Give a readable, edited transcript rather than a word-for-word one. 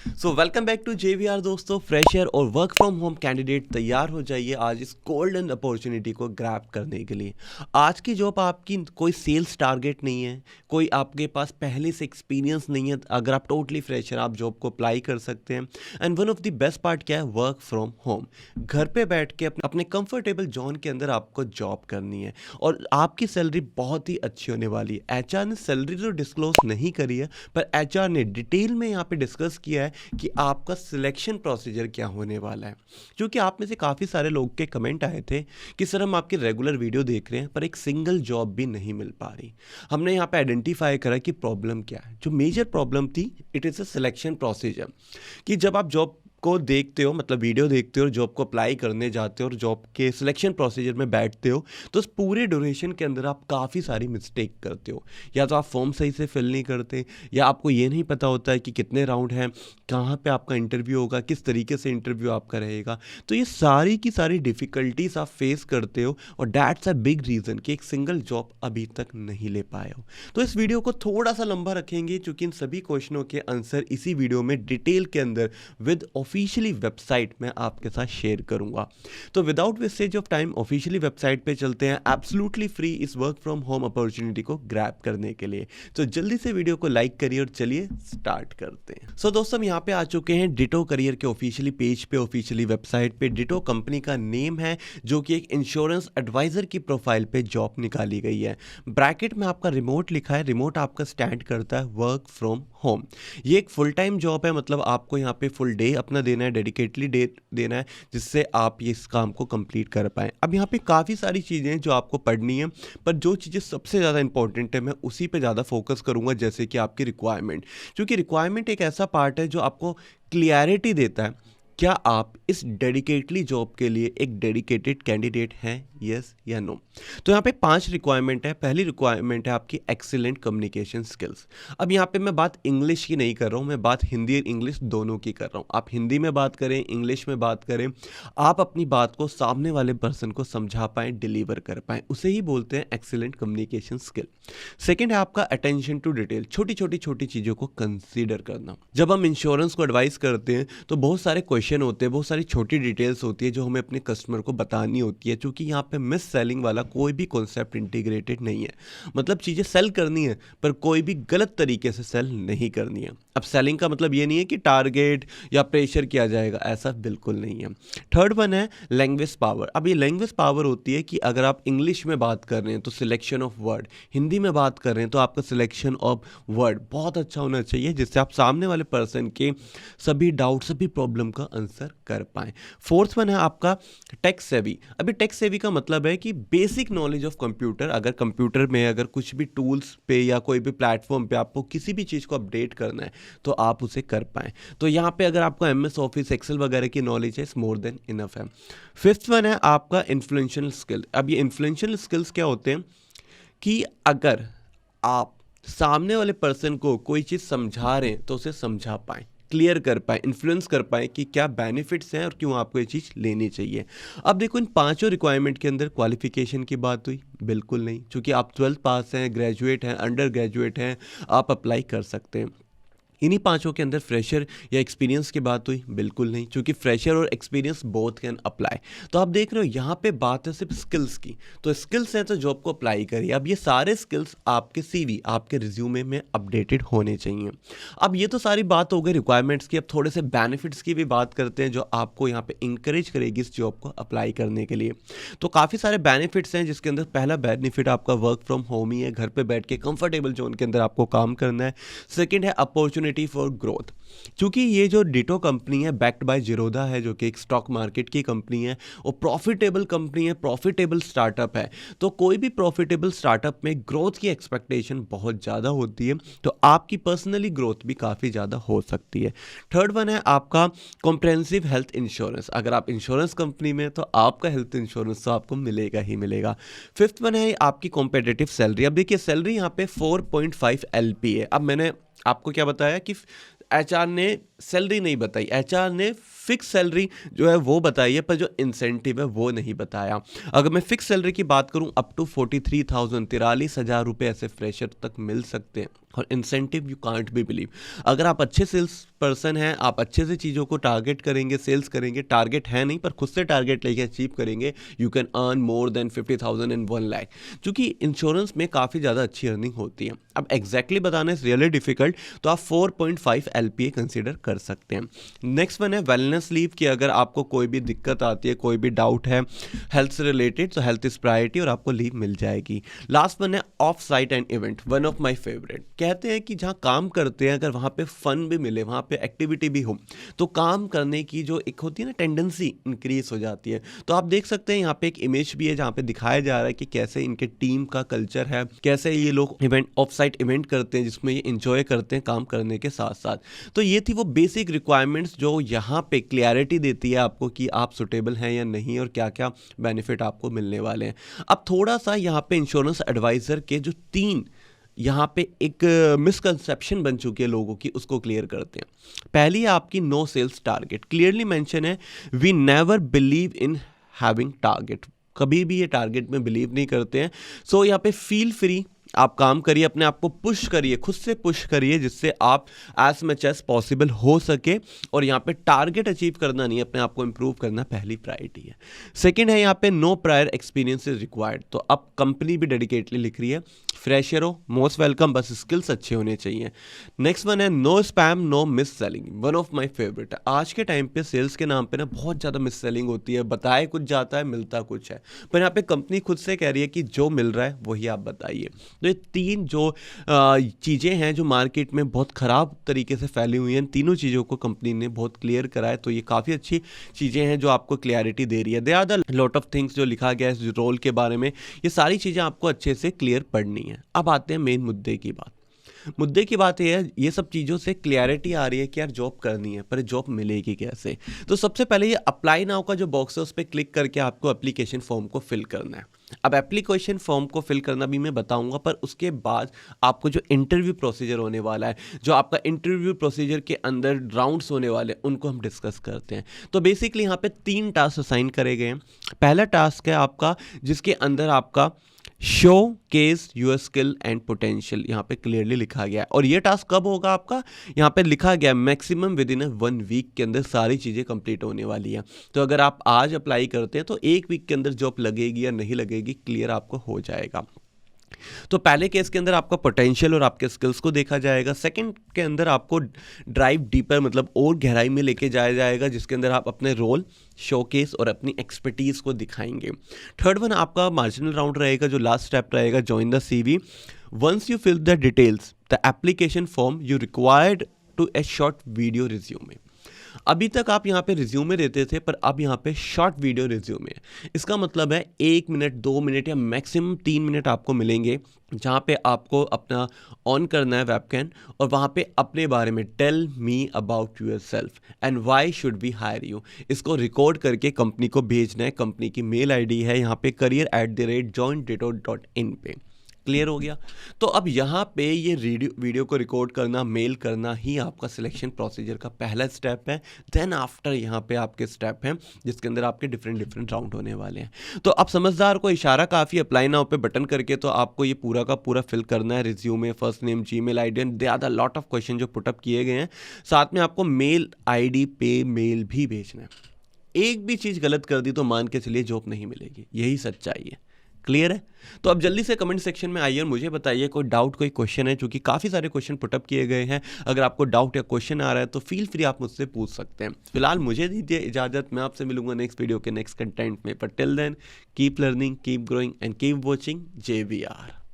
So welcome back to JVR दोस्तों। Fresher और work from home candidate तैयार हो जाइए आज इस गोल्डन अपॉर्चुनिटी को ग्रैब करने के लिए। आज की जॉब आपकी कोई सेल्स टारगेट नहीं है, कोई आपके पास पहले से एक्सपीरियंस नहीं है। अगर आप टोटली फ्रेशर आप जॉब को अप्लाई कर सकते हैं। And one of the best part क्या है, वर्क फ्रॉम होम। घर पे बैठ के अपने कंफर्टेबल जोन के अंदर आपको जॉब करनी है और आपकी सैलरी बहुत ही अच्छी होने वाली है। HR ने सैलरी तो डिस्क्लोज नहीं करी है, पर HR ने डिटेल में यहाँ पे डिस्कस किया है कि आपका सिलेक्शन प्रोसीजर क्या होने वाला है। क्योंकि आप में से काफ़ी सारे लोग के कमेंट आए थे कि सर हम आपकी रेगुलर वीडियो देख रहे हैं पर एक सिंगल जॉब भी नहीं मिल पा रही। हमने यहाँ पे आइडेंटिफाई करा कि प्रॉब्लम क्या है। जो मेजर प्रॉब्लम थी, it is a selection procedure. कि जब आप जॉब को देखते हो, मतलब वीडियो देखते हो, जॉब को अप्लाई करने जाते हो और जॉब के सिलेक्शन प्रोसीजर में बैठते हो, तो उस पूरे ड्यूरेशन के अंदर आप काफ़ी सारी मिस्टेक करते हो। या तो आप फॉर्म सही से फिल नहीं करते, या आपको ये नहीं पता होता है कि कितने राउंड हैं, कहाँ पे आपका इंटरव्यू होगा, किस तरीके से इंटरव्यू आपका रहेगा। तो ये सारी की सारी डिफ़िकल्टीज आप फेस करते हो और दैट्स अ बिग रीज़न कि एक सिंगल जॉब अभी तक नहीं ले पाए हो। तो इस वीडियो को थोड़ा सा लंबा रखेंगे क्योंकि इन सभी क्वेश्चनों के आंसर इसी वीडियो में डिटेल के अंदर विद ऑफिशियली वेबसाइट में आपके साथ शेयर करूंगा। तो without wastage of time officially website पे चलते हैं, एब्सोल्युटली फ्री इस वर्क फ्रॉम होम अपॉर्चुनिटी को ग्रैब करने के लिए। तो जल्दी से वीडियो को लाइक करिए और चलिए स्टार्ट करते हैं। सो दोस्तों, हम यहाँ पे आ चुके हैं डिटो करियर के ऑफिशियली पेज पे, ऑफिशियली वेबसाइट पे। डिटो कंपनी का नेम है जो कि एक इंश्योरेंस एडवाइजर की प्रोफाइल पे जॉब निकाली गई है। ब्रैकेट में आपका रिमोट लिखा है। रिमोट आपका स्टैंड करता है वर्क फ्रॉम होम। ये एक फुल टाइम जॉब है, मतलब आपको यहाँ पे फुल डे अपना देना है, डेडिकेटली डे देना है, जिससे आप ये इस काम को कंप्लीट कर पाएँ। अब यहाँ पे काफ़ी सारी चीज़ें हैं जो आपको पढ़नी है, पर जो चीज़ें सबसे ज़्यादा इंपॉर्टेंट है मैं उसी पे ज़्यादा फोकस करूँगा, जैसे कि आपकी रिक्वायरमेंट। क्योंकि रिक्वायरमेंट एक ऐसा पार्ट है जो आपको क्लियरिटी देता है, क्या आप इस डेडिकेटली जॉब के लिए एक डेडिकेटेड कैंडिडेट हैं, यस या नो। तो यहाँ पे 5 रिक्वायरमेंट है। पहली रिक्वायरमेंट है आपकी एक्सीलेंट कम्युनिकेशन स्किल्स। अब यहाँ पे मैं बात इंग्लिश की नहीं कर रहा हूँ, मैं बात हिंदी और इंग्लिश दोनों की कर रहा हूँ। आप हिंदी में बात करें, इंग्लिश में बात करें, आप अपनी बात को सामने वाले पर्सन को समझा पाएँ, डिलीवर कर पाएँ, उसे ही बोलते हैं एक्सीलेंट कम्युनिकेशन स्किल। सेकेंड है आपका अटेंशन टू डिटेल, छोटी छोटी चीज़ों को कंसीडर करना। जब हम इंश्योरेंस को एडवाइस करते हैं तो बहुत सारे क्वेश्चन होते हैं, बहुत सारी छोटी डिटेल्स होती है जो हमें अपने कस्टमर को बतानी होती है। क्योंकि यहाँ पे मिस सेलिंग वाला कोई भी कॉन्सेप्ट इंटीग्रेटेड नहीं है। मतलब चीज़ें सेल करनी है पर कोई भी गलत तरीके से सेल नहीं करनी है। अब सेलिंग का मतलब ये नहीं है कि टारगेट या प्रेशर किया जाएगा, ऐसा बिल्कुल नहीं है। थर्ड वन है लैंग्वेज पावर। अब ये लैंग्वेज पावर होती है कि अगर आप इंग्लिश में बात कर रहे हैं तो सिलेक्शन ऑफ वर्ड, हिंदी में बात कर रहे हैं तो आपका सिलेक्शन ऑफ वर्ड बहुत अच्छा होना चाहिए, जिससे आप सामने वाले पर्सन के सभी डाउट, सभी प्रॉब्लम का आंसर कर पाएं। फोर्थ वन है आपका टेक सेवी। अभी टेक सेवी का मतलब है कि बेसिक नॉलेज ऑफ कंप्यूटर। अगर कंप्यूटर में अगर कुछ भी टूल्स पे या कोई भी प्लेटफॉर्म पे आपको किसी भी चीज़ को अपडेट करना है तो आप उसे कर पाएँ। तो यहाँ पे अगर आपको MS ऑफिस, एक्सेल वगैरह की नॉलेज है, इट्स मोर देन इनफ है। फिफ्थ वन है आपका इन्फ्लुएंशियल स्किल। अब ये इन्फ्लुएंशियल स्किल्स क्या होते हैं कि अगर आप सामने वाले पर्सन को कोई चीज़ समझा रहे हैं तो उसे समझा पाएँ, क्लियर कर पाए, इन्फ्लुएंस कर पाए कि क्या बेनिफिट्स हैं और क्यों आपको ये चीज़ लेनी चाहिए। अब देखो, इन पांचों रिक्वायरमेंट के अंदर क्वालिफिकेशन की बात हुई, बिल्कुल नहीं। क्योंकि आप 12th पास हैं, ग्रेजुएट हैं, अंडर ग्रेजुएट हैं, आप अप्लाई कर सकते हैं। इन्हीं पांचों के अंदर फ्रेशर या एक्सपीरियंस की बात हुई, बिल्कुल नहीं। क्योंकि फ्रेशर और एक्सपीरियंस बोथ कैन अप्लाई। तो आप देख रहे हो यहाँ पे बात है सिर्फ स्किल्स की। तो स्किल्स है तो जॉब को अप्लाई करिए। अब ये सारे स्किल्स आपके CV, आपके रिज्यूमे में अपडेटेड होने चाहिए। अब ये तो सारी बात हो गई रिक्वायरमेंट्स की। अब थोड़े से बेनिफिट्स की भी बात करते हैं जो आपको यहाँ पे इंकरेज करेगी इस जॉब को अप्लाई करने के लिए। तो काफ़ी सारे बेनिफिट्स हैं, जिसके अंदर पहला बेनिफिट आपका वर्क फ्रॉम होम ही है। घर पे बैठ के कंफर्टेबल जोन के अंदर आपको काम करना है। सेकेंड है अपॉर्चुनिटी फॉर ग्रोथ। क्योंकि ये जो डिटो कंपनी है बैक्ड बाय जीरोधा है, जो कि एक स्टॉक मार्केट की कंपनी है और प्रॉफिटेबल कंपनी है, प्रॉफिटेबल स्टार्टअप है। तो कोई भी प्रॉफिटेबल स्टार्टअप में ग्रोथ की एक्सपेक्टेशन बहुत ज़्यादा होती है, तो आपकी पर्सनली ग्रोथ भी काफ़ी ज़्यादा हो सकती है। थर्ड वन है आपका कॉम्प्रहेंसिव हेल्थ इंश्योरेंस। अगर आप इंश्योरेंस कंपनी में तो आपका हेल्थ इंश्योरेंस तो आपको मिलेगा ही मिलेगा। फिफ्थ वन है आपकी कॉम्पिटिटिव सैलरी। अब देखिए, सैलरी यहाँ पे 4.5 LP है। अब मैंने आपको क्या बताया कि HR ने सैलरी नहीं बताई, HR ने फिक्स सैलरी जो है वो बताई है, पर जो इंसेंटिव है वो नहीं बताया। अगर मैं फिक्स सैलरी की बात करूं, अप टू 43,000 43,000 रुपये ऐसे फ्रेशर तक मिल सकते हैं। और incentive you can't be believe, अगर आप अच्छे सेल्स पर्सन हैं, आप अच्छे से चीज़ों को टारगेट करेंगे, सेल्स करेंगे, टारगेट है नहीं पर खुद से टारगेट लेके अचीव करेंगे, you can earn more than 50,000 इन 1 लाख, क्योंकि इंश्योरेंस में काफ़ी ज़्यादा अच्छी अर्निंग होती है। अब एग्जैक्टली बताना इज रियली डिफिकल्ट, तो आप 4.5 LPA कंसिडर कर सकते हैं। नेक्स्ट वन है वेलनेस लीव, की अगर आपको कोई भी दिक्कत आती है, कोई भी डाउट है हेल्थ से रिलेटेड, तो हेल्थ इज प्रायोरिटी और आपको लीव मिल जाएगी। लास्ट वन है of site and event, one of my favourite. कहते हैं कि जहाँ काम करते हैं अगर वहाँ पे फन भी मिले, वहाँ पे एक्टिविटी भी हो, तो काम करने की जो एक होती है ना टेंडेंसी, इंक्रीज हो जाती है। तो आप देख सकते हैं यहाँ पे एक इमेज भी है जहाँ पे दिखाया जा रहा है कि कैसे इनके टीम का कल्चर है, कैसे ये लोग इवेंट ऑफ साइट इवेंट करते हैं जिसमें ये इंजॉय करते हैं काम करने के साथ साथ। तो ये थी वो बेसिक रिक्वायरमेंट्स जो यहाँ पे क्लैरिटी देती है आपको कि आप सुटेबल हैं या नहीं और क्या क्या बेनिफिट आपको मिलने वाले हैं। अब थोड़ा सा यहाँ पे इंश्योरेंस एडवाइजर के जो 3 यहाँ पे एक मिसकंसेप्शन बन चुकी है लोगों की, उसको क्लियर करते हैं। पहली है आपकी no sales target, clearly mention है we never believe in having target, कभी भी ये टारगेट में बिलीव नहीं करते हैं। सो यहाँ पे फील फ्री, आप काम करिए, अपने आप को पुश करिए, खुद से पुश करिए जिससे आप एज मच एज पॉसिबल हो सके। और यहाँ पे टारगेट अचीव करना नहीं है, अपने आप को इंप्रूव करना पहली प्रायोरिटी है। सेकंड है यहाँ पे no prior experience is required, तो अब कंपनी भी डेडिकेटली लिख रही है फ्रेशर हो मोस्ट वेलकम, बस स्किल्स अच्छे होने चाहिए। नेक्स्ट वन है no spam no mis selling, one of my favourite. आज के टाइम पे सेल्स के नाम पे ना बहुत ज़्यादा मिस सेलिंग होती है, बताए कुछ जाता है मिलता कुछ है, पर यहाँ पे कंपनी खुद से कह रही है कि जो मिल रहा है वही आप बताइए। तो ये 3 जो चीज़ें हैं जो मार्केट में बहुत ख़राब तरीके से फैली हुई हैं, तीनों चीज़ों को कंपनी ने बहुत क्लियर करा है। तो ये काफ़ी अच्छी चीज़ें हैं जो आपको क्लियरिटी दे रही है। They are the lot of things जो लिखा गया है इस रोल के बारे में, ये सारी चीज़ें आपको अच्छे से क्लियर पढ़नी है। अब आते हैं मेन मुद्दे की बात। मुद्दे की बात ये है, ये सब चीज़ों से क्लैरिटी आ रही है कि यार जॉब करनी है, पर जॉब मिलेगी कैसे। तो सबसे पहले ये अप्लाई नाउ का जो बॉक्स है उस पर क्लिक करके आपको एप्लीकेशन फॉर्म को फिल करना है। अब एप्लीकेशन फॉर्म को फिल करना भी मैं बताऊंगा, पर उसके बाद आपको जो इंटरव्यू प्रोसीजर होने वाला है, जो आपका इंटरव्यू प्रोसीजर के अंदर राउंड्स होने वाले हैं, उनको हम डिस्कस करते हैं। तो बेसिकली यहाँ पे 3 टास्क असाइन करे गए हैं। पहला टास्क है आपका जिसके अंदर आपका showcase your skill and potential यहाँ पे क्लियरली लिखा गया है। और ये टास्क कब होगा आपका, यहाँ पे लिखा गया मैक्सिमम विद इन 1 वीक के अंदर सारी चीज़ें कंप्लीट होने वाली हैं। तो अगर आप आज अप्लाई करते हैं तो 1 वीक के अंदर जॉब लगेगी या नहीं लगेगी क्लियर आपको हो जाएगा। तो पहले केस के अंदर आपका पोटेंशियल और आपके स्किल्स को देखा जाएगा। सेकंड के अंदर आपको ड्राइव डीपर मतलब और गहराई में लेके जाया जाएगा, जिसके अंदर आप अपने रोल शोकेस और अपनी एक्सपर्टीज़ को दिखाएंगे। थर्ड वन आपका मार्जिनल राउंड रहेगा, जो लास्ट स्टेप रहेगा join the CV। Once you fill the details the application form you required to a short video resume. अभी तक आप यहाँ पे रिज्यूमे देते थे, पर अब यहाँ पे शॉर्ट वीडियो रिज्यूमे। इसका मतलब है 1 मिनट 2 मिनट या मैक्सिमम 3 मिनट आपको मिलेंगे, जहाँ पे आपको अपना ऑन करना है वेबकैम और वहाँ पे अपने बारे में tell me about yourself and why should we hire you, इसको रिकॉर्ड करके कंपनी को भेजना है। कंपनी की मेल ID है यहाँ पे career@joindito.in पे। क्लियर हो गया। तो अब यहाँ पे ये वीडियो को रिकॉर्ड करना, मेल करना ही आपका सिलेक्शन प्रोसीजर का पहला स्टेप है। देन आफ्टर यहाँ पे आपके स्टेप हैं जिसके अंदर आपके डिफरेंट राउंड होने वाले हैं। तो अब समझदार को इशारा काफ़ी, अप्लाई नाउ पे बटन करके तो आपको ये पूरा का पूरा फिल करना है। Resume, first name, Gmail ID and they are the lot of question जो पुटअप किए गए हैं। साथ में आपको मेल ID पे मेल भी भेजना है। एक भी चीज़ गलत कर दी तो मान के चलिए जॉब नहीं मिलेगी, यही सच्चाई है। क्लियर है। तो अब जल्दी से कमेंट सेक्शन में आइए और मुझे बताइए कोई डाउट, कोई क्वेश्चन है, क्योंकि काफ़ी सारे क्वेश्चन पुटअप किए गए हैं। अगर आपको डाउट या क्वेश्चन आ रहा है तो फील फ्री आप मुझसे पूछ सकते हैं। फिलहाल मुझे दीजिए इजाज़त, मैं आपसे मिलूंगा नेक्स्ट वीडियो के नेक्स्ट कंटेंट में। पर till then keep learning, keep growing and keep watching JVR।